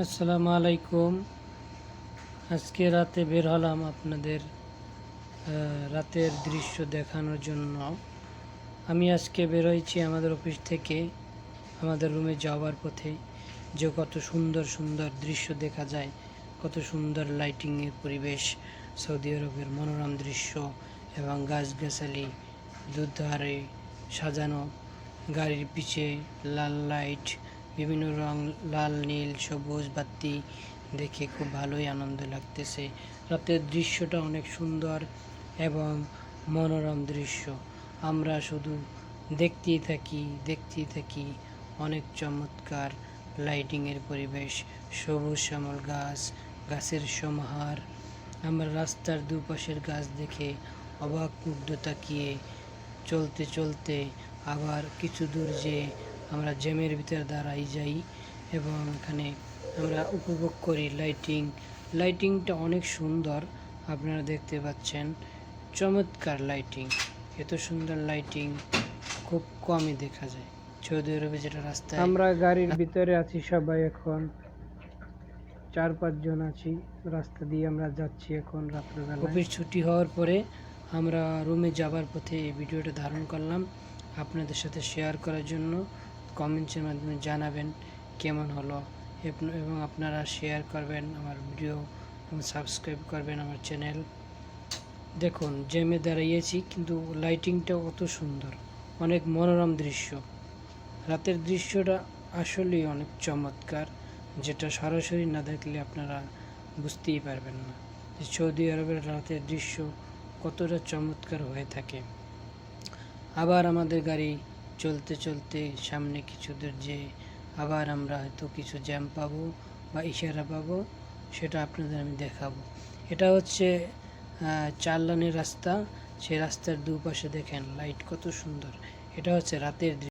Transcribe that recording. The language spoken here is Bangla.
আসসালামু আলাইকুম। আজকে রাতে বের হলাম আপনাদের রাতের দৃশ্য দেখানোর জন্য। আমি আজকে বের হয়েছি আমাদের অফিস থেকে আমাদের রুমে যাওয়ার পথে, যে কত সুন্দর সুন্দর দৃশ্য দেখা যায়, কত সুন্দর লাইটিংয়ের পরিবেশ, সৌদি আরবের মনোরম দৃশ্য এবং গাছগাছালি দুধারে সাজানো, গাড়ির পিছে লাল লাইট, বিভিন্ন রং, লাল নীল সবুজ বাতি দেখে খুব ভালোই আনন্দ লাগতেছে। রাতের দৃশ্যটা অনেক সুন্দর এবং মনোরম দৃশ্য। আমরা শুধু দেখতেই থাকি। অনেক চমৎকার লাইটিংয়ের পরিবেশ, সবুজ শ্যামল গাছ, গাছের সমাহার। আমরা রাস্তার দুপাশের গাছ দেখে অবাক মুগ্ধ তাকিয়ে চলতে চলতে আবার কিছু দূর যেয়ে আমরা জ্যামের ভিতরে দাঁড়াই যাই এবং এখানে আমরা উপভোগ করি লাইটিংটা অনেক সুন্দর। আপনারা দেখতে পাচ্ছেন, চমৎকার লাইটিং। এত সুন্দর লাইটিং খুব কমই দেখা যায় সৌদি আরবে, যেটা রাস্তায়। আমরা গাড়ির ভিতরে আছি সবাই, এখন 4-5 জন আছি। রাস্তা দিয়ে আমরা যাচ্ছি এখন রাত্রেবেলা। অফিস ছুটি হওয়ার পরে আমরা রুমে যাবার পথে এই ভিডিওটা ধারণ করলাম আপনাদের সাথে শেয়ার করার জন্য। কমেন্টসের মাধ্যমে জানাবেন কেমন হলো এবং আপনারা শেয়ার করবেন আমার ভিডিও এবং সাবস্ক্রাইব করবেন আমার চ্যানেল। দেখুন, জ্যামে দাঁড়িয়েছি কিন্তু লাইটিংটা কত সুন্দর, অনেক মনোরম দৃশ্য। রাতের দৃশ্যটা আসলেই অনেক চমৎকার, যেটা সরাসরি না দেখলে আপনারা বুঝতেই পারবেন না যে সৌদি আরবের রাতের দৃশ্য কতটা চমৎকার হয়ে থাকে। আবার আমাদের গাড়ি চলতে চলতে সামনে কিছু দূর যেয়ে আবার আমরা হয়তো কিছু জ্যাম পাবো বা ইশারা পাবো, সেটা আপনাদের আমি দেখাবো। এটা হচ্ছে 4 লাইনের রাস্তা। সেই রাস্তার দুপাশে দেখেন লাইট কত সুন্দর। এটা হচ্ছে রাতের দৃশ্য।